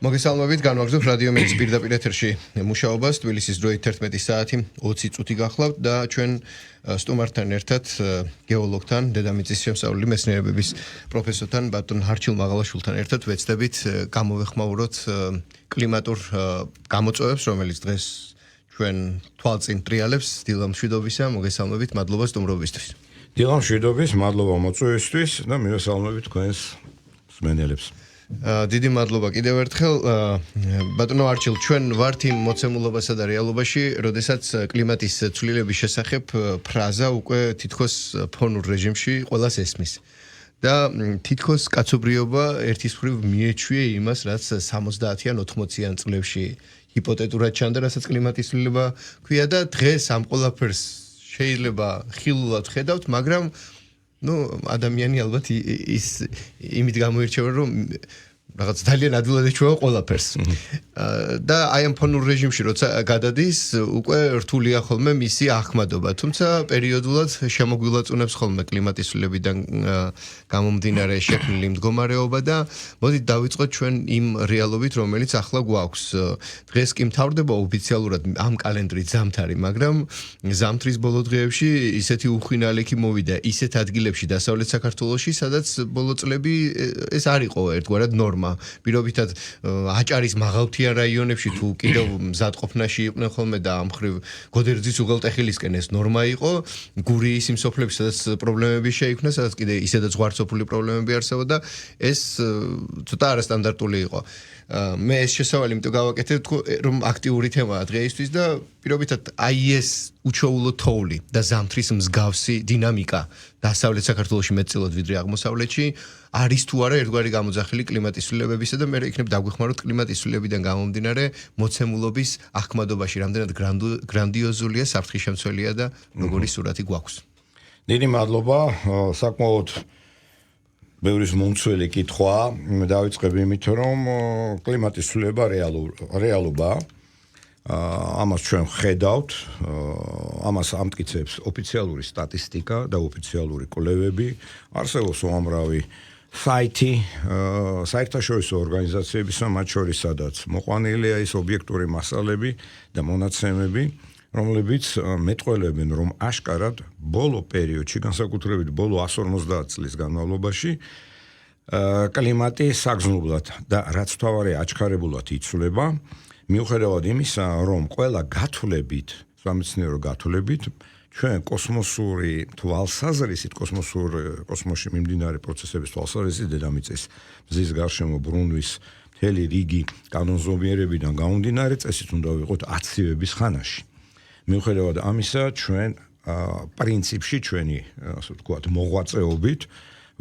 მოგესალმებით, განვაგრძობთ რადიო მეც პირდაპირ ეთერში მუშაობას, თბილისის დროით 11 საათი 20 წუთი გახლავთ და ჩვენ სტუმართან ერთად გეოლოგთან, დედამიწის შემსწავლელი მეცნიერებების პროფესორთან ბატონ ჰარჩილ მაღალაშვილთან ერთად ვეცდებით გამოვეხმაუროთ კლიმატურ გამოწვევებს, რომელიც დღეს ჩვენ თვალწინ ტრიალებს. დილა მშვიდობისა, მოგესალმებით, მადლობა სტუმრობისთვის. დილა მშვიდობის, მადლობა მოწვევისთვის და მივესალმებით თქვენს მსმენელებს. დიდი მადლობა კიდევ ერთხელ ბატონო არჩილ ჩვენ ვართ იმ მოცემულობასა და რეალობაში, როდესაც კლიმატის ცვლილების შესახებ ფრაზა უკვე თითქოს ფონურ რეჟიმში ყველას ესმის. და თითქოს კაცობრიობა ერთის მხრივ მიეჩვია იმას, რაც 70-იან 80-იან წლებში ჰიპოთეტურად ჩანდა, რასაც კლიმატის ცვლილება ქვია და დღეს ამ ყველაფერს შეიძლება ხილულად ხედავთ, მაგრამ ადამიანი ალბათ ის იმით გამოირჩევა, რომ რაღაც ძალიან ადვილად ეჩვევა ყველაფერს. და აი ამ ფონურ რეჟიმში როცა გადადის, უკვე რთულია ხოლმე მისი ახმადობა. თუმცა პერიოდულად შემოგვილაწუნებს ხოლმე კლიმატის ცვლილებიდან გამომდინარე შექმნილი მდგომარეობა და მოდით დავიწყოთ ჩვენ იმ რეალობით, რომელიც ახლა გვაქვს. დღეს კი მთავრდება ოფიციალურად ამ კალენდრით ზამთარი, მაგრამ ზამთრის ბოლო დღეებში ისეთი უხვინალექი მოვიდა ისეთ ადგილებში დასავლეთ საქართველოში, სადაც ბოლო წლები ეს არ იყო ერთგვარად ნორმა. პირობითად აჭარის მაღალმთიან რაიონებში თუ კიდევ მზადყოფნაში იყვნენ ხოლმე და ამ მხრივ გოდერძის უღელტეხილისკენ ეს ნორმა იყო, გურიის იმ სოფლებში სადაც პრობლემები შეიქმნა, სადაც კიდე ისედაც ზღვარცოფული პრობლემები არსებობდა, ეს ცოტა არასტანდარტული იყო. მე ეს შესავალი იმიტომ გავაკეთებ, რომ აქტიური თემაა დღეისთვის და პირობითად აი ეს უჩვეულო თოვლი და ზამთრის მსგავსი დინამიკა დასავლეთ საქართველოში მეტწილად ვიდრე აღმოსავლეთში არის თუ არა ერთგვარი გამოძახილი კლიმატის ცვლილებებისა და მე იქნებ დაგვეხმაროთ კლიმატის ცვლილებებიდან გამომდინარე მოცემულობის ახმადობაში, რამდენად გრანდიოზულია, საფრთხისშემცველია და როგორი სურათი გვაქვს. დიდი მადლობა, საკმაოდ ბევრი მომცველი კითხვა. დავიწყებ იმით, რომ კლიმატის ცვლილება რეალობაა. ამას ჩვენ ხედავთ, ამას ამტკიცებს ოფიციალური სტატისტიკა და ოფიციალური კვლევები. არსებობს უამრავი საიტი, საერთაშორისო ორგანიზაციების, მათ შორის სადაც მოყვანილია ის ობიექტური მასალები და მონაცემები, რომლებიც მეტყველებენ, რომ აშკარად ბოლო პერიოდში, განსაკუთრებით ბოლო 150 წლის განმავლობაში კლიმატი საგრძნობლად და რაც თავარია აჩქარებულად იცვლება, მიუხედავად იმისა, რომ ყველა გათვლებით, სამეცნიერო გათვლებით, ჩვენ კოსმოსური თვალსაზრისით, კოსმოსში მიმდინარე პროცესების თვალსაზრისით დედამიწის მზის გარშემო ბრუნვის მთელი რიგი კანონზომიერებიდან გამომდინარე წესით უნდა ვიყოთ აცივების ხანაში. მიუხედავად ამისა, ჩვენ პრინციპში ჩვენი, ასე ვთქვათ, მოღვაწეობით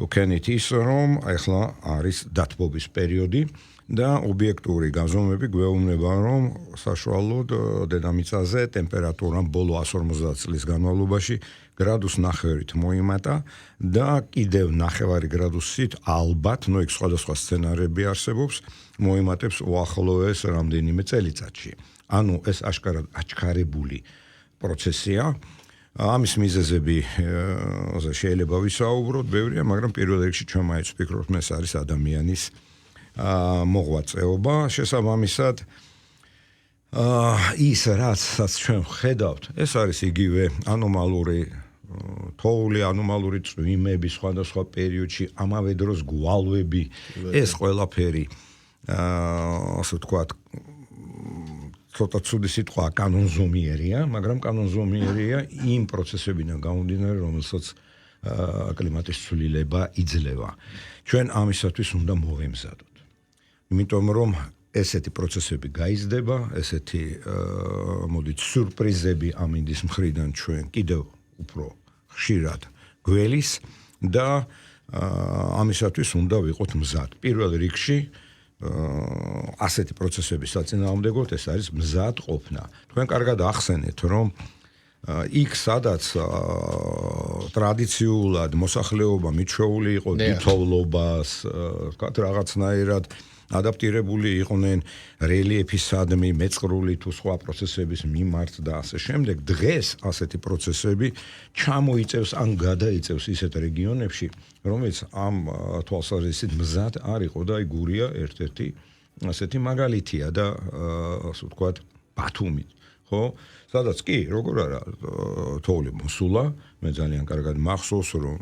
ვქენით ის, რომ ახლა არის დათბობის პერიოდი და ობიექტური გაზომვები გვეუბნება, რომ საშუალოდ დედამიწაზე ტემპერატურა ბოლო 150 წლის განმავლობაში გრადუს ნახევრით მოიმატა და კიდევ ნახევარი გრადუსით ალბათ, იქ სხვადასხვა სცენარები არსებობს, მოიმატებს უახლოეს რამდენიმე წელიწადში. ანუ ეს აშკარად აჩქარებული პროცესია. ამის მიზეზები შეიძლება ვისაუბროთ, ბევრია, მაგრამ პირველ რიგში ჩვენ მაინც ვფიქრობთ, ეს არის ადამიანის მოღვაწეობა. შესაბამისად, ის რაც ჩვენ ხედავთ, ეს არის იგივე ანომალური თოვლი, ანომალური წვიმები სხვადასხვა პერიოდში, ამავე დროს გვალვები, ეს ყველაფერი ასე ვთქვათ, ცოტა ცუდი სიტყვა კანონზომიერია, მაგრამ კანონზომიერია იმ პროცესებიდან გამომდინარე, რომელსაც კლიმატის ცვლილება იძლევა. ჩვენ ამისათვის უნდა მოვემზადოთ. იმიტომ რომ ესეთი პროცესები გაიზრდება, ესეთი მოდით სიურპრიზები ამინდის მხრიდან ჩვენ კიდევ უფრო ხშირად გველის და ამისათვის უნდა ვიყოთ მზად. პირველ რიგში ასეთი პროცესების საწინააღმდეგოდ ეს არის მზად ყოფნა. თქვენ კარგად ახსენეთ, რომ იქ სადაც ტრადიციულად მოსახლეობა მიჩვეული იყო თითოვლობას, ვთქვათ, რაღაცნაირად ადაპტირებული იყვნენ რელიეფისადმი, მეწყრული თუ სხვა პროცესების მიმართ და ასე შემდეგ. დღეს ასეთი პროცესები ჩამოიწევს ან გადაიწევს ისეთ რეგიონებში, რომელიც ამ თვალსაზრისით მზად არ იყო და აი გურია ერთ-ერთი ასეთი მაგალითია და ასე ვთქვათ, ბათუმი, ხო? სადაც კი, როგორ არა, თოვლი მოსულა, მე ძალიან კარგად მახსოვს, რომ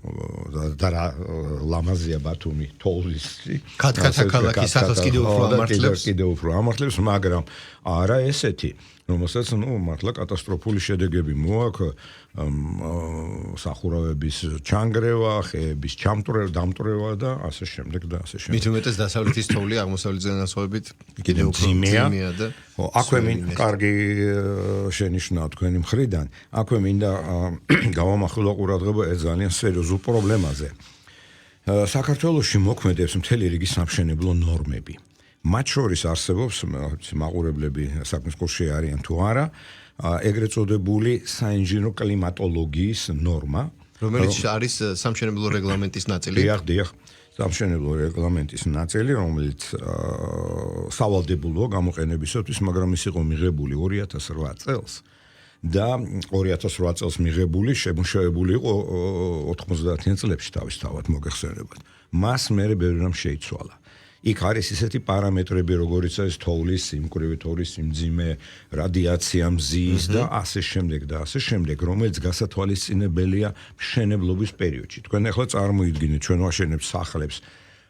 და ლამაზია ბათუმი თოვლის. ქათქათა ქალაქი სახელს კიდევ უფრო ამართლებს, მაგრამ არა ესეთი, რომელსაც მართლა კატასტროფული შედეგები მოაქვს, სახურავების ჩანგრევა, ხეების დამტვრევა და ასე შემდეგ და ასე შემდეგ. მით უმეტეს დასავლეთის თოვლი აღმოსავლეთიდან განსხვავებით კიდევ უფრო ძიმეა და აქვე კარგი შენიშნა თქვენი მხრიდან, აქვე მინდა გავამახვილო ყურადღება ერთ ძალიან სერიოზულ პრობლემაზე. საქართველოში მოქმედებს მთელი რიგი სამშენებლო ნორმები. მათ შორის არსებობს მაყურებლები საქმის კურსში არიან თუ არა, ეგრეთ წოდებული საინჟინრო კლიმატოლოგიის ნორმა, რომელიც არის სამშენებლო რეგლამენტის ნაწილი. დიახ, სამშენებლო რეგლამენტის ნაწილი, რომელიც სავალდებულოა გამოყენებისათვის, მაგრამ ის იყო მიღებული 2008 წელს. და 2008 წელს მიღებული, შემუშავებული იყო 90-იან წლებში თავისთავად მოგეხსენებათ. მას მერე ბევრი რამ შეიცვალა. იქ არის ისეთი პარამეტრები, როგორიც არის თოვლის სიმკვრივე, თოვლის სიმძიმე, რადიაცია მზის და ასე შემდეგ, რომელიც გასათვალისწინებელია მშენებლობის პერიოდში. თქვენ ახლა წარმოიდგინეთ, ჩვენ ვაშენებთ სახლებს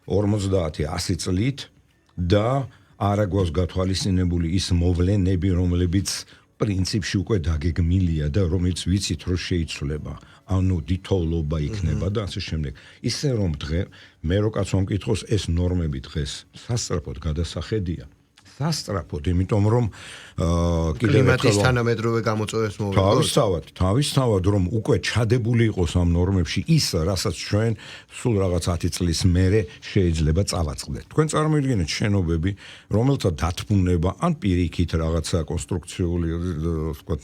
50-100 წლით და არა გვაქვს გათვალისწინებული ის მოვლენები, რომლებიც პრინციპში უკვე დაგეგმილია და რომელიც ვიცით რომ შეიცვლება. ანუ დითოვლობა იქნება და ასე შემდეგ. ისე რომ მე რო კაცო მკითხოს ეს ნორმები დღეს სასწრაფოდ გადასახედია. სასწრაფოდ, იმიტომ რომ კლიმატის თანამედროვე გამოწვევებს მოვიგოთ. თავისთავად რომ უკვე ჩადებული იყოს ამ ნორმებში ის, რასაც ჩვენ სულ რაღაც 10 წლის მერე შეიძლება წავაწყდეთ. თქვენ წარმოიდგინეთ შენობები, რომელთა დათმუნება ან პირიქით რაღაცა კონსტრუქციული, ვთქვათ,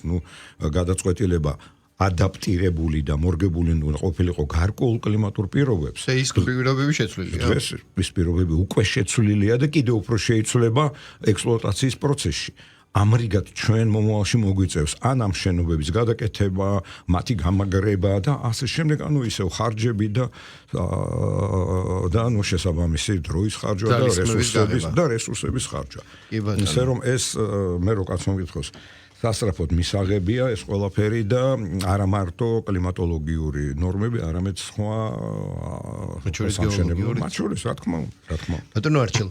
გადაწყვეტილება ადაპტირებული და მორგებული ყოფილიყო გარკვეულ კლიმატურ პირობებს. და ის პირობები შეცვლილია. ეს პირობები უკვე შეცვლილია და კიდევ უფრო შეიცვლება ექსპლუატაციის პროცესში. ამრიგად ჩვენ მომავალში მოგვიწევს ან ამ შენობების გადაკეთება, მათი გამაგრება და ასე შემდეგ, ანუ ისევ ხარჯები და შესაბამისი დროის ხარჯვა და რესურსების ხარჯვა. ისე რომ ეს მე რო კაცო მკითხოს სასწრაფოდ მისაღებია ეს ყველაფერი და არა მარტო კლიმატოლოგიური ნორმები, არამედ სხვა სამშენებლო, მათ შორის, რა თქმა უნდა. ბატონო არჩილ,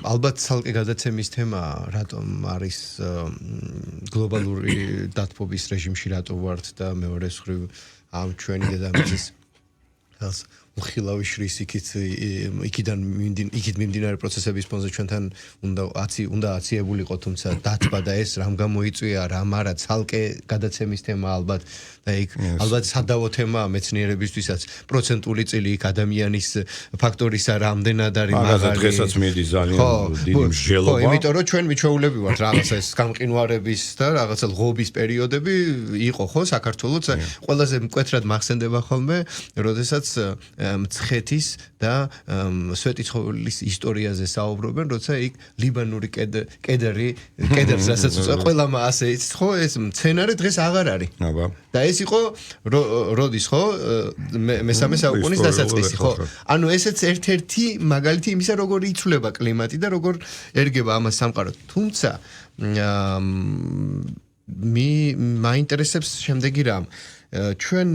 ალბათ ცალკე გადაცემის თემა, რატომ არის გლობალური დათბობის რეჟიმში რატო ვართ და მეორე მხრივ ამ ჩვენი დედამიწის ხელს უხილავი შრის იქიდან მიმდინარე პროცესების ფონზე ჩვენთან უნდა აციებულიყო, თუმცა დათბა და ეს რამ გამოიწვია, რამ არა, ცალკე გადაცემის თემა ალბათ და იქ ალბათ სადავო თემა მეცნიერებისთვისაც პროცენტული წილი იქ ადამიანის ფაქტორისა რამდენად არის მაგარი. დღესაც მიდის ძალიან დიდი მსჯელობა. ხო, იმიტომ რომ ჩვენ მიჩვეულები ვართ რაღაცა ეს გამყინვარების და რაღაცა ლღობის პერიოდები იყო ხო საქართველოს. ყველაზე მკვეთრად მახსენდება ხოლმე, როდესაც მცხეთის და სვეტიცხოვლის ისტორიაზე საუბრობენ, როცა იქ ლიბანური კედერს რასაც ყველამ ასე იცით ხო, ეს მცენარე დღეს აღარ არის. და ეს იყო როდის ხო? მესამე საუკუნის დასაწყისი ხო? ანუ ესეც ერთ-ერთი მაგალითი იმისა, როგორ იცვლება კლიმატი და როგორ ერგება ამას სამყარო. თუმცა მაინტერესებს შემდეგი რამ. ჩვენ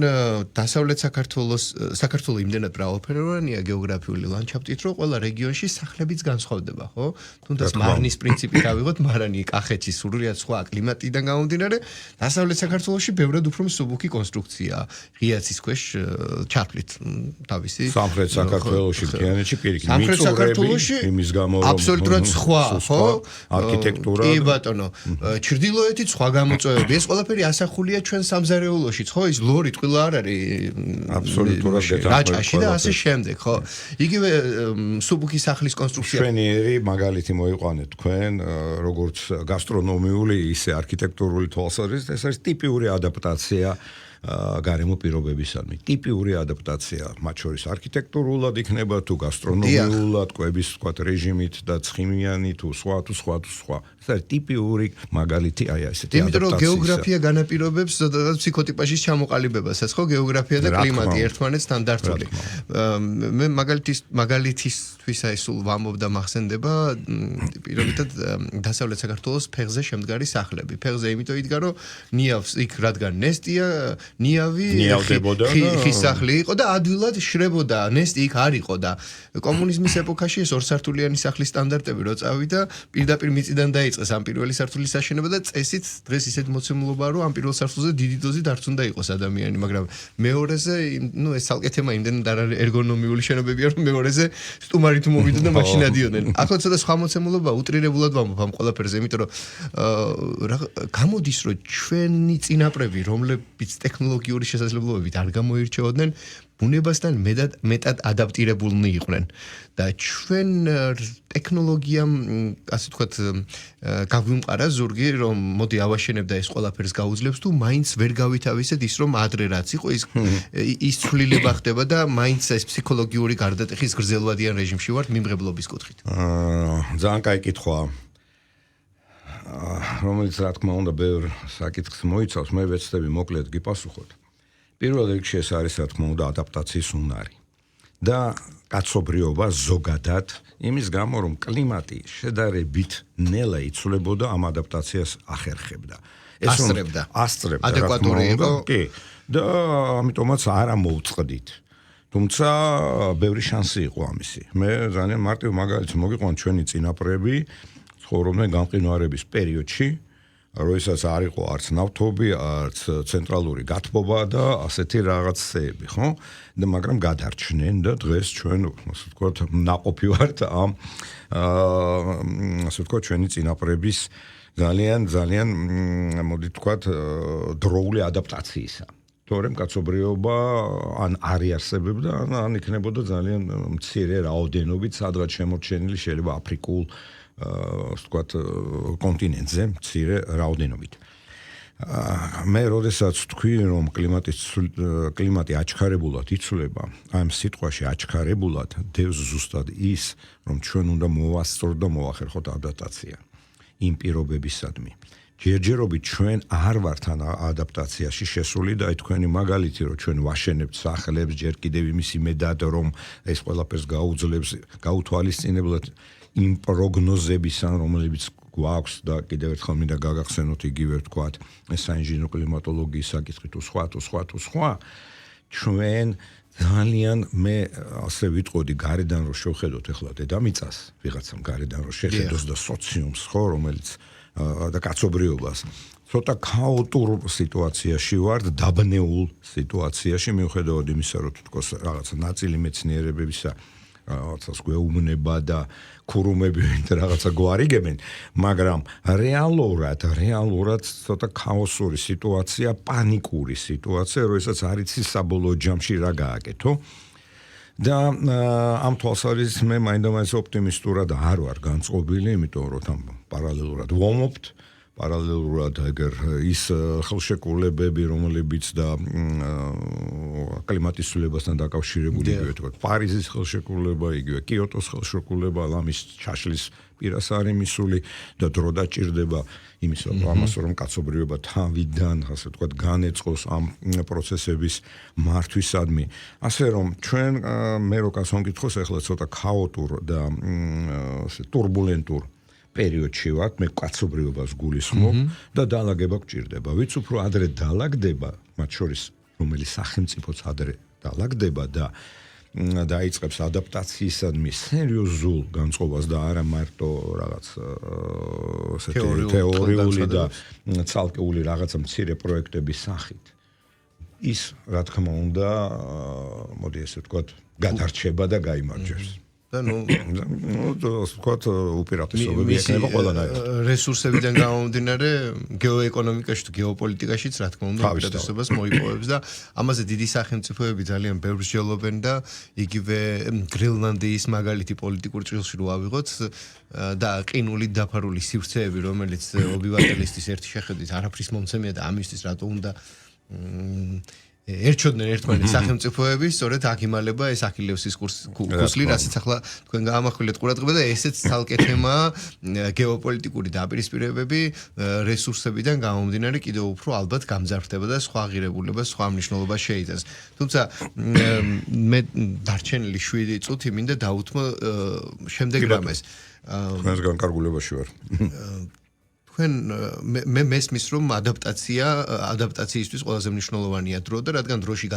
დასავლეთ საქართველოს იმდენად მრავალფეროვანია გეოგრაფიული ლანდშაფტით, რომ ყველა რეგიონში სახლებიც განსხვავდება, ხო? თუნდაც მარნის პრინციპით ავიღოთ, მარანი კახეთში სრულიად სხვა კლიმატიდან გამომდინარე, დასავლეთ საქართველოში ბევრად უფრო მსუბუქი კონსტრუქცია, ღიაცის ქვეშ ჩაფლით თავისი. სამხრეთ საქართველოში მთიანეთში პირიქით სამხრეთ საქართველოში იმის გამო რომ აბსოლუტურად სხვა, ხო? არქიტექტურა. კი ბატონო, ჩრდილოეთით სხვა გამოწვევები, ეს ყველაფერი ასახულია ჩვენ სამზარეულოშიც, ხო? ის ლორი ტყილა არ არის აბსოლუტურად გაჭაში და ასე შემდეგ, ხო? იგივე მსუბუქი სახლის კონსტრუქცია. ჩვენი მაგალითი მოიყვანეთ თქვენ, როგორც გასტრონომიული, ისე არქიტექტურული თვალსაზრისით, ეს არის ტიპიური ადაპტაცია გარემო პირობებისადმი. ტიპიური ადაპტაცია, მათ შორის არქიტექტურულად იქნება თუ გასტრონომიულად, კვების ვთქვათ რეჟიმით და ცხიმიანი თუ სხვა. ეს არის ტიპიური მაგალითი აი ესეთი ადაპტაცია. იმიტომ რომ გეოგრაფია განაპირობებს ფსიქოტიპაჟის ჩამოყალიბებას, ხო, გეოგრაფია და კლიმატი ერთმანეთთან დართული. მე მაგალითისთვის აი სულ ვამბობდა მახსენდება პირობითად დასავლეთ საქართველოს ფეხზე შემდგარი სახლები. ფეხზე იმიტომ იდგა რომ ნიავს იქ რადგან ნესტია, ნიავი ხის სახლი იყო და ადვილად შრებოდა, ნესტი იქ არ იყო და კომუნიზმის ეპოქაში ეს ორსართულიანი სახლის სტანდარტები რო წავიდა, პირდაპირ მიწიდან დაიწყეს ამ პირველი სართულის აშენება და წესით დღეს ისეთ მოცემულობაა რომ ამ პირველ სართულზე დიდი დოზით არც უნდა იყოს ადამიანი, მაგრამ მეორეზე, ეს ცალკე თემა იმდენად არ არის ერგონომიული შენობებია რომ მეორეზე სტუმარი თუ მოვიდა და მაშინ ადიოდნენ. ახლა ცოტა სხვა მოცემულობა უტრირებულად ვამბობ ამ ყველაფერზე, იმიტომ რომ გამოდის რომ ჩვენი წინაპრები, რომლებიც ტექნოლოგიური შესაძლებლობებით არ გამოირჩეოდნენ, ბუნებასთან მეტად ადაპტირებულნი იყვნენ და ჩვენ ტექნოლოგიამ ასე ვთქვათ გაგვიმყარა ზურგი რომ მოდი ავაშენებდა ეს ყველაფერს გაუძლებს თუ მაინც ვერ გავითავისეთ ის რომ ადრე რაც იყო ის ცვლილება ხდება და მაინც ეს ფსიქოლოგიური გარდატეხის გრძელვადიან რეჟიმში ვართ მიმღებლობის კუთხით. ძალიან კაი კითხვაა. რომელიც რა თქმა უნდა ბევრ საკითხს მოიცავს, მე ვეცდები მოკლედ გიპასუხოთ. პირველ რიგში ეს არის რა თქმა უნდა ადაპტაციის უნარი და კაცობრიობა ზოგადად იმის გამო რომ კლიმატი შედარებით ნელა იცვლებოდა ამ ადაპტაციას ახერხებდა. ასწრებდა. ადეკვატური იყო. კი. და ამიტომაც არ ამოვწყდით. თუმცა ბევრი შანსი იყო ამისი. მე ძალიან მარტივ მაგალითს მოგიყვან ჩვენი წინაპრები ცხოვრობდნენ გამყინვარების პერიოდში, როდესაც არ იყო არც ნავთობი, არც ცენტრალური გათბობა და ასეთი რაღაცეები, ხო? და მაგრამ გადარჩნენ და დღეს ჩვენ, ასე ვთქვათ, ნაყოფი ვართ ამ ასე ვთქვათ, ჩვენი წინაპრების ძალიან მოდი ვთქვათ, დროული ადაპტაციისა. თორემ კაცობრიობა ან არ იარსებებდა, ან იქნებოდა ძალიან მცირე რაოდენობით, სადღაც შემორჩენილი შეიძლება აფრიკულ ვთქვათ კონტინენტზე მცირე რაოდენობით. მე როდესაც ვთქვი რომ კლიმატი აჩქარებულად იცვლება, ამ სიტყვაში აჩქარებულად დევს ზუსტად ის, რომ ჩვენ უნდა მოვასწოროთ და მოახერხოთ ადაპტაცია იმ პირობებისადმი. ჯერჯერობით ჩვენ არ ვართ ან ადაპტაციაში შესული და აი თქვენი მაგალითი რომ ჩვენ ვაშენებთ სახლებს, ჯერ კიდევ იმის იმედად რომ ეს ყველაფერს გაუძლებს, გაუთვალისწინებლად იმ პროგნოზებისან, რომლებიც გვაქვს და კიდევ ერთხელ მინდა გაგახსენოთ იგივე ვთქვათ, საინჟინრო კლიმატოლოგიის საკითხი თუ სხვა, ჩვენ ძალიან მე ასე ვიტყოდი გარედან რომ შევხედოთ ახლა დედამიწას, ვიღაცამ გარედან რომ შეხედოს და სოციუმს ხო, რომელიც და კაცობრიობას ცოტა ქაოტურ სიტუაციაში ვართ, დაბნეულ სიტუაციაში, მიუხედავად იმისა, რომ თითქოს რაღაცა ნაწილი მეცნიერებებისა რაღაცას გვეუბნება და ქურუმები რაღაცა გვარიგებენ, მაგრამ რეალურად ცოტა ქაოსური სიტუაცია, პანიკური სიტუაცია, როდესაც არ იცი საბოლოო ჯამში რა გააკეთო. და ამ თვალსაზრისით მე მაინდამაინც ოპტიმისტურად არ ვარ განწყობილი, იმიტომ რომ თან პარალელურად ვომობთ, პარალელურად ეგერ ის ხელშეკრულებები, რომლებიც და კლიმატის ცვლილებასთან დაკავშირებული იგივე თქვა პარიზის ხელშეკრულება, იგივე კიოტოს ხელშეკრულება, ამის ჩაშლის პირას არის მისული და დრო დაჭირდება იმის რომ კაცობრიობა თავიდან, ასე ვთქვათ, განეწყოს ამ პროცესების მართვისადმი. ასე რომ ჩვენ მე რო გასვამკითხოს ახლა ცოტა ქაოტურ და ასე турბულენტურ პერიოდში ვართ, მე კაცობრიობას გულისხმობ და დაალაგება გჭირდება. ვიც უფრო ადრე დაალაგდება, მათ შორის რომელიც სახელმწიფოც ადრე დაალაგდება და დაიწყებს ადაპტაციისადმი სერიოზულ განწყობას და არა მარტო რაღაც თეორიული და ცალკეული რაღაცა მცირე პროექტების სახით. ის რა თქმა უნდა, მოდი ესე ვთქვათ, გადარჩება და გაიმარჯვებს. და ვთქვათ, უპირატესობები ექნება ყველანაირად. რესურსებიდან გამომდინარე, გეოეკონომიკაში თუ გეოპოლიტიკაშიც რა თქმა უნდა უპირატესობას მოიპოვებს და ამაზე დიდი სახელმწიფოები ძალიან ბევრს ჯელობენ და იგივე გრენლანდიის მაგალითი პოლიტიკურ ჭრილში რო ავიღოთ და ყინულით დაფარული სივრცეები, რომელიც ობივატელისტის ერთი შეხედვით არაფრის მომცემია და ამისთვის რატო უნდა ერჩოდნენ ერთმანეთს სახელმწიფოები, სწორედ აქ იმალება ეს ახილევსის ქუსლი, რასაც ახლა თქვენ გაამახვილეთ ყურადღება და ესეც ცალკე თემაა გეოპოლიტიკური დაპირისპირებები რესურსებიდან გამომდინარე კიდევ უფრო ალბათ გამძარხდება და სხვა ღირებულებას, სხვა მნიშვნელობას შეიტანს. თუმცა მე დარჩენილი 7 წუთი მინდა დავუთმო შემდეგ რამეს. თქვენსგან კარგულებაში ვარ. თქვენ მე მესმის რომ ადაპტაციისთვის ყველაზე მნიშვნელოვანია დრო და რადგან დროში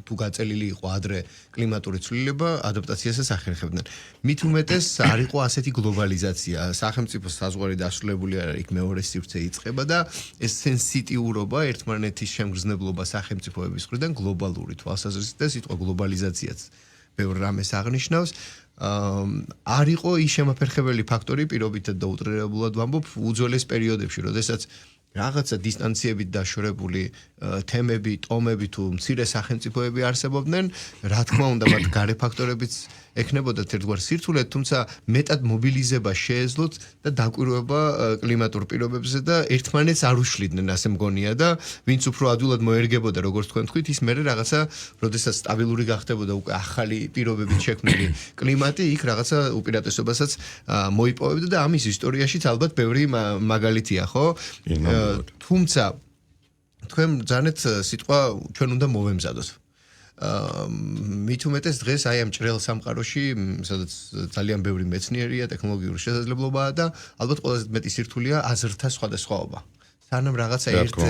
თუ გაწელილი იყო ადრე კლიმატური ცვლილება ადაპტაციასაც ახერხებდნენ. მით უმეტეს არ იყო ასეთი გლობალიზაცია, სახელმწიფოს საზღვარი დასრულებული არ არის, იქ მეორე სივრცე იწყება და ეს სენსიტიურობა ერთმანეთის შემგრძნებლობა სახელმწიფოების მხრიდან გლობალური თვალსაზრისით და სიტყვა გლობალიზაციაც ბევრ რამეს აღნიშნავს. არ იყო ის შემაფერხებელი ფაქტორი პირობითად და უტრირებულად ვამბობ უძველეს პერიოდებში, როდესაც რაღაცა დისტანციებით დაშორებული თემები, ტომები თუ მცირე სახელმწიფოები არსებობდნენ, რა თქმა უნდა, მათ გარე ფაქტორებიც ექნებოდათ ერთგვარ სირთულედ, თუმცა მეტად მობილიზება შეეძლოთ და დაკვირვება კლიმატურ პირობებზე და ერთმანეთს არ უშლიდნენ, ასე მგონია და ვინც უფრო ადვილად მოერგებოდა, როგორც თქვენ თქვით, ის მერე რაღაცა, როდესაც სტაბილური გახდებოდა უკვე ახალი პირობებით შექმნილი კლიმატი, იქ რაღაცა უპირატესობასაც მოიპოვებდა და ამის ისტორიაშიც ალბათ ბევრი მაგალითია, ხო? თუმცა თქვენ ძანეთ სიტყვა ჩვენ უნდა მოვემზადოთ. მით უმეტეს დღეს აი ამ ჭრელ სამყაროში, სადაც ძალიან ბევრი მეცნიერია, ტექნოლოგიური შესაძლებლობაა და ალბათ ყველაზე მეტი სირთულეა აზრთა სხვადასხვაობა. სანამ რაღაცა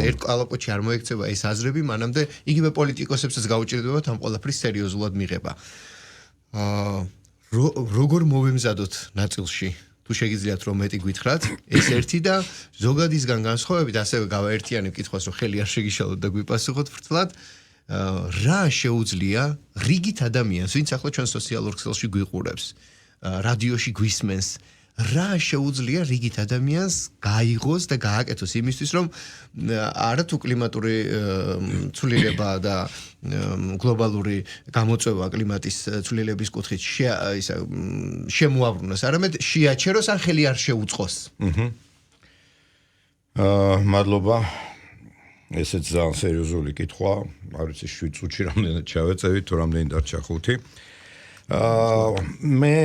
ერთ კალაპოტში არ მოექცევა ეს აზრები, მანამდე იგივე პოლიტიკოსებსაც გაუჭირდებათ ამ ყველაფრის სერიოზულად მიღება. როგორ მოვემზადოთ ნაწილში? თუ შეგიძლიათ რომ მეტი გითხრათ, ეს ერთი და ზოგადისგან განსხვავებით ასევე გავაერთიანებ კითხვას, რომ ხელი არ შეგიშალოთ და გვიპასუხოთ ფრთლად. რა შეუძლია რიგით ადამიანს, ვინც ახლა ჩვენ სოციალურ ქსელში გვიყურებს, რადიოში გვისმენს, რა შეუძლია რიგით ადამიანს გაიღოს და გააკეთოს იმისთვის, რომ არა თუ კლიმატური ცვლილება და გლობალური გამოწვევა კლიმატის ცვლილების კუთხით შემოაბრუნოს, არამედ შეაჩეროს ან ხელი არ შეუწყოს. მადლობა. ესეც ძალიან სერიოზული კითხვა, არ ვიცი 7 წუთში რამდენად ჩავეწევით, თუ რამდენი დარჩა 5. მე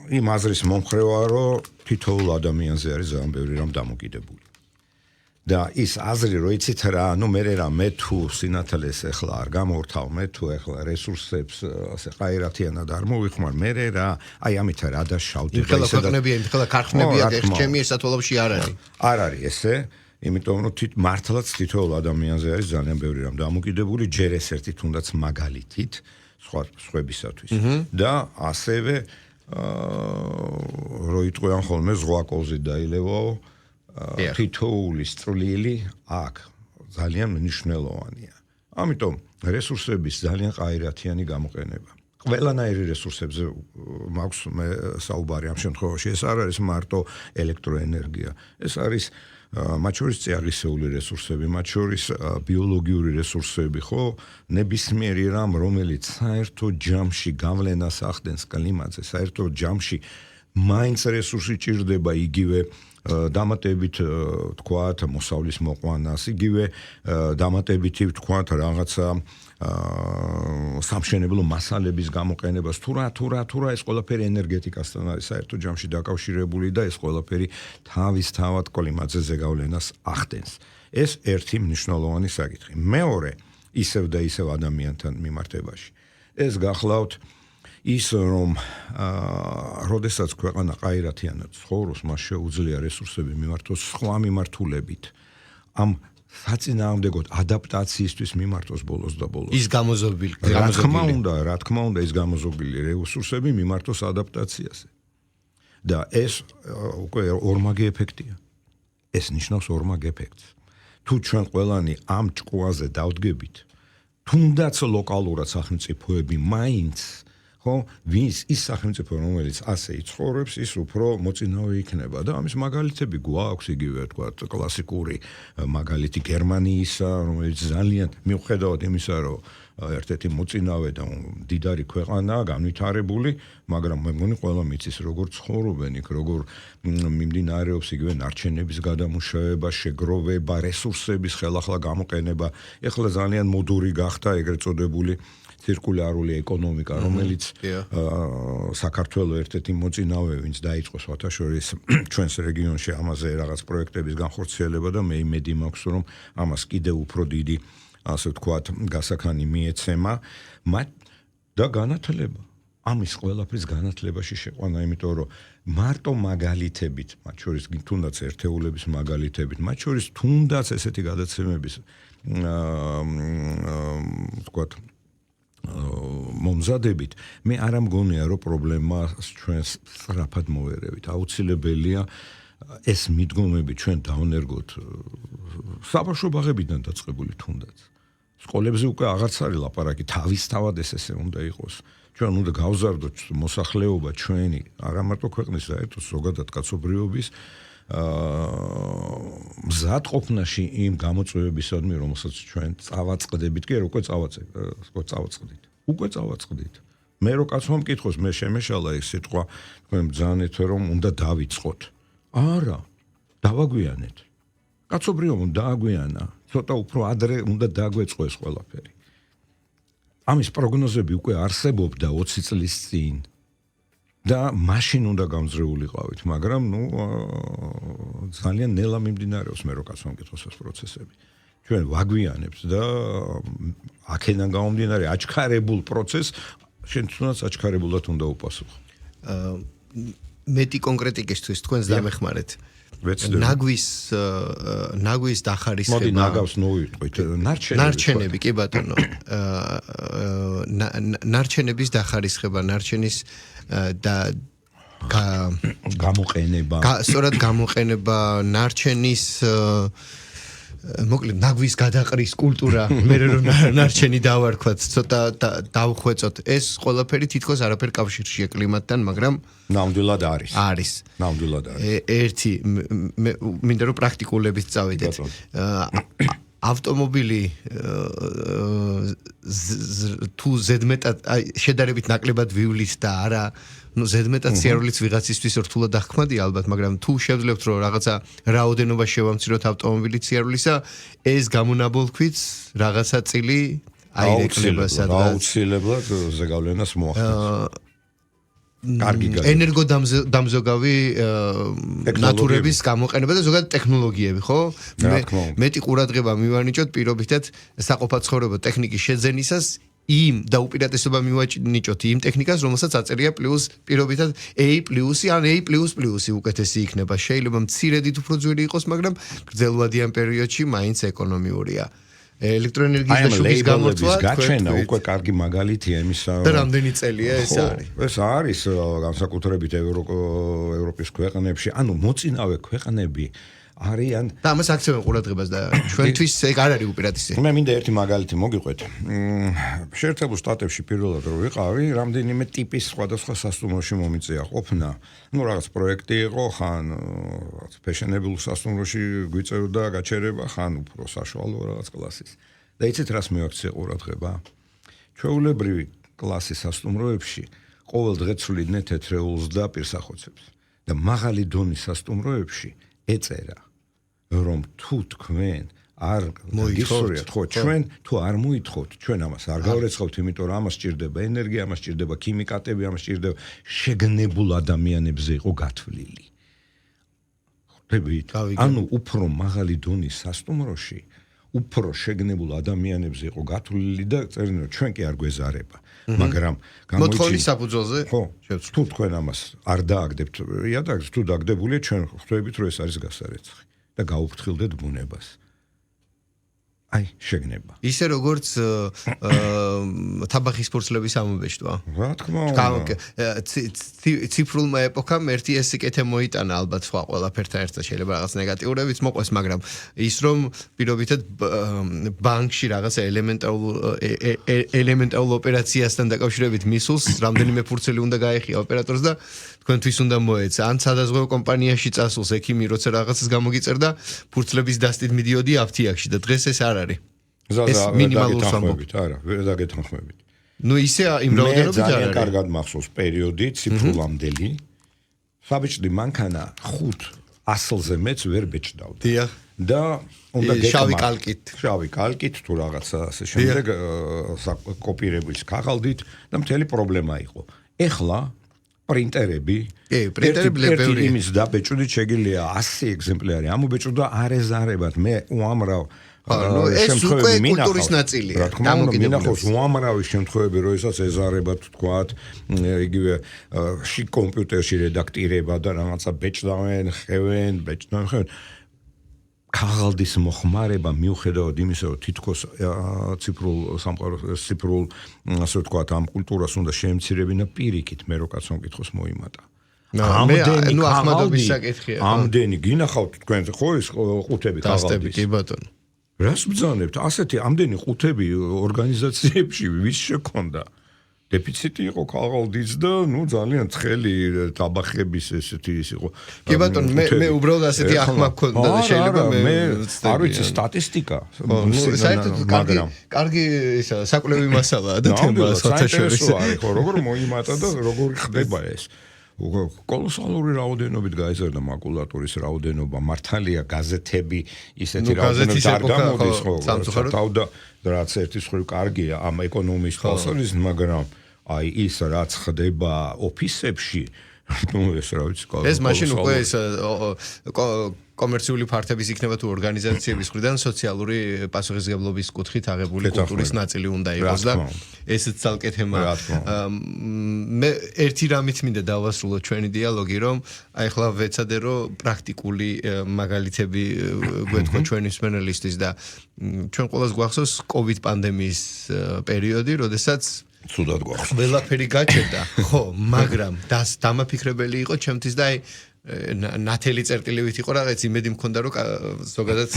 იმ აზრის მომხრე ვარ, რომ თითოეულ ადამიანზე არის ძალიან ბევრი რამ დამოკიდებული. და ის აზრი, რომ იცით რა, მე თუ სინათლეს ახლა არ გამორთავ, მე თუ ახლა რესურსებს ასე ყაირათიანად არ მოვიხმარ, მე რა, აი ამით რა დაშავდი. იმხელა ქვეყნებია, იმხელა ქარხნებია, ჩემი ესათვალავში არ არის. არ არის ესე. იმიტომ რომ მართლაც თითოეულ ადამიანზე არის ძალიან ბევრი რამ დამოკიდებული, ჯერ ეს ერთი თუნდაც მაგალითით სხვებისათვის. და ასევე რო იტყვიან ხოლმე ზღვაკოლზე დაილევაო, თითოეული სწრლილი აქ ძალიან მნიშვნელოვანია. ამიტომ რესურსების ძალიან ყაირათიანი გამოყენება. ყველანაირი რესურსებზე მაქვს მე საუბარი ამ შემთხვევაში. ეს არ არის მარტო ელექტროენერგია. ეს არის მათ შორის წიაღისეული რესურსები, მათ შორის ბიოლოგიური რესურსები, ხო? ნებისმიერი რამ, რომელიც საერთო ჯამში გავლენას ახდენს კლიმატზე, საერთო ჯამში მაინც რესურსი ჭირდება იგივე დამატებით თქვათ მოსავლის მოყვანას, იგივე დამატებითი თქვათ რაღაცა სამშენებლო მასალების გამოყენებას, თუ რა ეს ყველაფერი ენერგეტიკასთან არის საერთო ჯამში დაკავშირებული და ეს ყველაფერი თავისთავად კლიმატზე ზეგავლენას ახდენს. ეს ერთი მნიშვნელოვანი საკითხი. მეორე, ისევ და ისევ ადამიანთან მიმართებაში. ეს გახლავთ ის რომ როდესაც ქვეყანა ყაირათიანად ცხოვრობს, მას შეუძლია რესურსები მიმართოს სხვა მიმართულებით. ამ საწინააღმდეგოდ ადაპტაციისთვის მიმართოს ბოლოს და ბოლოს. ის გამოზობილი. რა თქმა უნდა, ის გამოზობილი რესურსები მიმართოს ადაპტაციაზე. და ეს უკვე ორმაგი ეფექტია. ეს ნიშნავს ორმაგ ეფექტს. თუ ჩვენ ყველანი ამ ჭკუაზე დავდგებით, თუნდაც ლოკალურად სახელმწიფოები მაინც ხო, ვის ის სახელმწიფო რომელიც ასე იცხოვრებს, ის უფრო მოწინავე იქნება და ამის მაგალითები გვაქვს იგივე თქვათ კლასიკური მაგალითი გერმანიისა, რომელიც ძალიან მიუხედავად იმისა, რომ ერთ-ერთი მოწინავე და დიდარი ქვეყანაა, განვითარებული, მაგრამ მე მგონი ყველა მიცის როგორ ცხოვრობენ იქ, როგორ მიმდინარეობს იგივე ნარჩენების გადამუშავება, შეგროვება, რესურსების ხელახლა გამოყენება. ეხლა ძალიან მოდური გახდა ეგრეთ წოდებული ცირკულარული ეკონომიკა, რომელიც საქართველოს ერთ-ერთი მოწინავე, ვინც დაიწყო საერთაშორის ჩვენს რეგიონში ამაზე რაღაც პროექტების განხორციელება და მე იმედი მაქვს, რომ ამას კიდევ უფრო დიდი, ასე ვთქვათ, გასაქანი მიეცემა და განათლება. ამის ყველაფრის განათლებაში შეყვანა, იმიტომ რომ მარტო მაგალითებით, მათ შორის თუნდაც ერთეულების მაგალითებით, მათ შორის თუნდაც ესეთი გადაცემების ვთქვათ მომზადებით, მე არ ამგონია, რომ პრობლემას ჩვენს სწრაფად მოვერევით. აუცილებელია ეს მიდგომები ჩვენ დავნერგოთ საბავშვო ბაღებიდან დაწყებული თუნდაც. სკოლებზე უკვე აღარც არის ლაპარაკი, თავისთავად ესე უნდა იყოს. ჩვენ უნდა გავზარდოთ მოსახლეობა ჩვენი, არა მარტო ქვეყნის, საერთოდ ზოგადად კაცობრიობის მზადყოფნაში იმ გამოწვევებისადმი, რომელსაც ჩვენ წავაწყდებით, კი უკვე წავაწყდით. უკვე წავაწყდით. მე რო კაცო მკითხოს, მე შემეშალა ეს სიტყვა, თქვენ ბრძანეთ, რომ უნდა დავიწყოთ. არა, დავაგვიანეთ. კაცობრიობა დააგვიანა, ცოტა უფრო ადრე უნდა დაგვეწყო ეს ყველაფერი. ამის პროგნოზები უკვე არსებობდა 20 წლის წინ. და მაშინ უნდა გამძრეულიყავით, მაგრამ ძალიან ნელა მიმდინარეობს მე რო კაცო მკითხოს ეს პროცესები. ჩვენ ვაგვიანებთ და აქედან გამომდინარე აჩქარებულ პროცესს შენ თუნდაც აჩქარებულად უნდა უპასუხო. მეტი კონკრეტიკისთვის თქვენს დამეხმარეთ. ნაგვის დახარისხება. მოდი ნაგავს ნოვიტყვით. ნარჩენები, კი ბატონო. ნარჩენების დახარისხება, ნარჩენის და გამოყენება. სწორად გამოყენება, ნარჩენის მოკლედ ნაგვის გადაყრის კულტურა, მე რომ ნარჩენი დავარქვათ, ცოტა დავხვეწოთ. ეს ყველაფერი თითქოს არაფერ კავშირშია კლიმატთან, მაგრამ ნამდვილად არის. არის. ნამდვილად არის. ერთი მინდა რომ პრაქტიკულებით წავიდეთ. ავტომობილი თუ ზედმეტად შედარებით ნაკლებად ვივლით და არა ზედმეტად სიარულიც ვიღაცისთვის რთულად აღქმადია ალბათ, მაგრამ თუ შევძლებთ რომ რაღაცა რაოდენობა შევამციროთ ავტომობილის სიარულისა, ეს გამონაბოლქვით რაღაცა წილი აირეკნება სადღაც. აუცილებლად ზეგავლენას მოახდენს. ენერგოდამზოგავი ნატურების გამოყენება და ზოგადად ტექნოლოგიები, ხო? მეტი ყურადღება მივანიჭოთ პირობითად საყოფაცხოვრებო ტექნიკის შეძენისას იმ და უპირატესობა მივაჭინიჭოთ იმ ტექნიკას, რომელსაც აწერია პლუს პირობითად A+ ან A++ უკეთესი იქნება. შეიძლება მცირედით უფრო ძველი იყოს, მაგრამ გრძელვადიან პერიოდში მაინც ეკონომიურია. ელექტროენერგიის და შუქის გამორთვა გაჩენა უკვე კარგი მაგალითია იმისა. და რამდენი წელია ეს არის? ეს არის განსაკუთრებით ევროპის ქვეყნებში, ანუ მოწინავე ქვეყნები არიან და ამას აქცევენ ყურადღებას და ჩვენთვის ეგ არ არის უპირატესი. მე მინდა ერთი მაგალითი მოგიყვეთ. შეერთებულ შტატებში პირველად რო ვიყავი, რამდენიმე ტიპის სხვადასხვა სასტუმროში მომიწია ყოფნა. რაღაც პროექტი იყო, ხან რაღაც ფეშენებულ სასტუმროში გვიწევდა გაჩერება, ხან უფრო საშუალო რაღაც კლასის. და იცით რას მეაქცია ყურადღება? ჩვეულებრივი კლასის სასტუმროებში ყოველ დღე ცვლიდნენ თეთრეულს და პირსახოცებს. და მაღალი დონის სასტუმროებში ეწერა რომ თუ თქვენ არ მოითხოვთ, ხო, ჩვენ თუ არ მოითხოვთ, ჩვენ ამას არ გავრეცხავთ, იმიტომ რომ ამას სჭირდება ენერგია, ამას სჭირდება ქიმიკატები, ამას სჭირდება შეგნებულ ადამიანებზე იყო გათვლილი. ხვდებით? ანუ უფრო მაღალი დონის სასტუმროში უფრო შეგნებულ ადამიანებზე იყო გათვლილი და წერდნენ ჩვენ კი არ გვეზარება. მაგრამ მოთხოვნის საფუძველზე? ხო, თუ თქვენ ამას არ დააგდებთ, იადაგს თუ დააგდებულია, ჩვენ ხვდებით რომ ეს არის გასარეცხი და გაუფრთხილდეთ ბუნებას. აი, შეგნება. ისე როგორც თაბახის ფურცლების ამობეჭდვა. რა თქმა უნდა. ციფრულმა ეპოქამ ერთი ეს სიკეთე მოიტანა ალბათ სხვა ყველაფერთან ერთად შეიძლება რაღაც ნეგატიურებიც მოყვეს, მაგრამ ის რომ პირობითად ბანკში რაღაცა ელემენტარულ ოპერაციასთან დაკავშირებით მისულს რამდენიმე ფურცელი უნდა გაეხია ოპერატორს და თქვენთვის უნდა მოეცა. ან სადაზღვევო კომპანიაში წასულს ექიმი როცა რაღაცას გამოგიწერდა, ფურცლების დასტით მიდიოდი აფთიაქში და დღეს ეს არ არის. ეს მინიმალური სამბობი. არა, ვერ დაგეთანხმებით. ნუ ისე იმ რაოდენობით არ ძალიან არის. კარგად მახსოვს პერიოდი ციფრულამდელი. საბჭოდი მანქანა 500-ზე მეც ვერ ბეჭდავდა. დიახ. და უნდა შავი კალკით თუ რაღაცა ასე შემდეგ კოპირების ქაღალდით და მთელი პრობლემა იყო. ეხლა პრინტერები ერთი იმის დაბეჭდით შეგიძლია 100 ეგზემპლარი ამობეჭდა არეზარებად მე უამრავ ეს უკვე კულტურის ნაწილია. რა თქმა უნდა, მინახავს უამრავი შემთხვევები, როდესაც ეზარებად თქვათ, იგივე კომპიუტერში რედაქტირება და რაღაცა ბეჭდავენ, ხევენ. ქაღალდის მოხმარება მიუხედავად იმისა, რომ თითქოს ციფრულ ასე ვთქვათ, ამ კულტურას უნდა შეემცირებინა პირიქით, მე რო კაცო მკითხოს მოიმატა. ნუ ახმადობის საკითხია. ამდენი გინახავთ თქვენ ხო ის ყუთები ქაღალდის. კი ბატონო. რას ბრძანებთ? ასეთი ამდენი ყუთები ორგანიზაციებში ვის შექონდა? დეფიციტი იყო ქაღალდის და ნუ ძალიან ცხელი ტაბახების ესეთი ის იყო. კი ბატონო, მე უბრალოდ ასეთი ახმა გქონდა და შეიძლება მე არ ვიცი სტატისტიკა. საერთოდ კარგი ისა საკვლევი მასალაა და თემა საერთაშორისო. ხო, როგორ მოიმატა და როგორ ხდება ეს? კოლოსალური რაოდენობით გაიზარდა მაკულატურის რაოდენობა, მართალია გაზეთები ისეთი რაოდენობით არ გამოდის ხო? თავდა რაც ერთი მხრივ კარგია ამ ეკონომიის თვალსაზრისით, მაგრამ აი ის რაც ხდება ოფისებში, ნუ ეს რა ვიცი, ეს მაშინ უკვე ეს კომერციული ფართების იქნება თუ ორგანიზაციების მხრიდან სოციალური პასუხისმგებლობის კუთხით აღებული კულტურის ნაწილი უნდა იყოს და ესეც ცალკე თემაა. მე ერთი რამით მინდა დავასრულო ჩვენი დიალოგი, რომ აი ახლა ვეცადე რომ პრაქტიკული მაგალითები გვეთქვა ჩვენი მსმენელისთვის და ჩვენ ყველას გვახსოვს COVID პანდემიის პერიოდი, როდესაც ცუდად გვახსოვს. ყველაფერი გაჩერდა, ხო, მაგრამ დამაფიქრებელი იყო ჩემთვის და აი ნათელი წერტილივით იყო რაღაც იმედი მქონდა რომ ზოგადად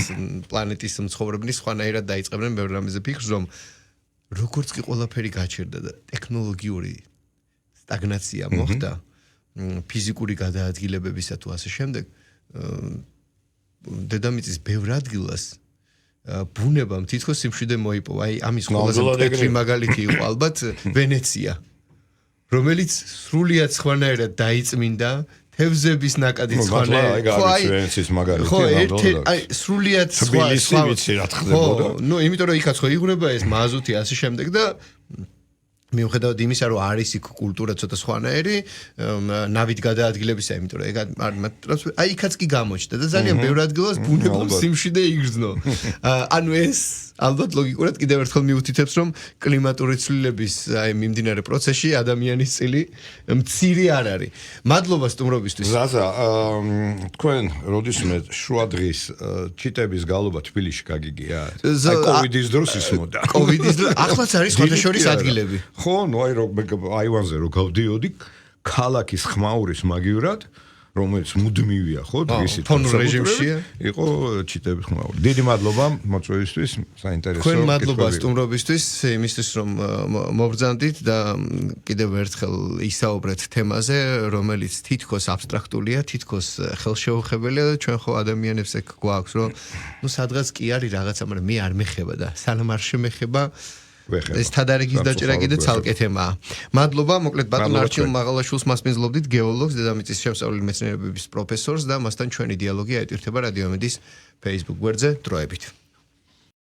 პლანეტის მცხოვრებნი სხვანაირად დაიწყებდნენ ბევრ რამეზე ფიქრს რომ როგორც კი ყველაფერი გაჩერდა და ტექნოლოგიური სტაგნაცია მოხდა ფიზიკური გადაადგილებებისა თუ ასე შემდეგ დედამიწის ბევრ ადგილას ბუნებამ თითქოს სიმშვიდე მოიპოვა. აი ამის ყველაზე მკვეთრი მაგალითი იყო ალბათ ვენეცია, რომელიც სრულიად სხვანაირად დაიწმინდა, თევზების ნაკადით სხვანაირად. ხო, აი ვენეციის მაგალითი ნამდვილად. აი სრულიად სხვა. თბილისი ვიცი რა ხდებოდა. ნუ იმიტომ რომ იქაც ხო იღვრება ეს მაზუთი ასე შემდეგ და მიუხედავად იმისა, რომ არის იქ კულტურა ცოტა სხვანაირი, ნავით გადაადგილებისა, იმიტომ რომ აი იქაც კი გამოჩნდა და ძალიან ბევრ ადგილას ბუნებამ სიმშვიდე იგრძნო. ანუ ეს ალბათ ლოგიკურად კიდევ ერთხელ მიუთითებს, რომ კლიმატური ცვლილების აი მიმდინარე პროცესში ადამიანის წილი მცირე არ არის. მადლობა სტუმრობისთვის. ზაზა, თქვენ როდისმე შუადღის ჩიტების გალობა თბილისში გაგიგია? აი კოვიდის დროს ისმოდა. კოვიდის დროს ახლაც არის ხოთაშორის ადგილები. ხო, ნუ აი რომ აივანზე რომ გავდიოდი, ქალაქის ხმაურის მაგივრად, რომელიც მუდმივია, ხო, დღისით ფონურ რეჟიმშია, იყო ჩიტების ხმაური. დიდი მადლობა მოწვევისთვის, საინტერესო. თქვენ მადლობა სტუმრობისთვის, იმისთვის რომ მობრძანდით და კიდევ ერთხელ ისაუბრეთ თემაზე, რომელიც თითქოს აბსტრაქტულია, თითქოს ხელშეუხებელია და ჩვენ ხო ადამიანებს ეგ გვაქვს, რომ ნუ სადღაც კი არის რაღაცა, მაგრამ მე არ მეხება და სანამ არ შემეხება ეს თადარიგის დაჭერა კიდე ცალკე თემაა. მადლობა, მოკლედ ბატონ არჩილ მაღალაშვილს მასპინძლობდით, გეოლოგს, დედამიწის შემსწავლელი მეცნიერებების პროფესორს და მასთან ჩვენი დიალოგი აიტვირთება რადიო ამედის Facebook გვერდზე დროებით.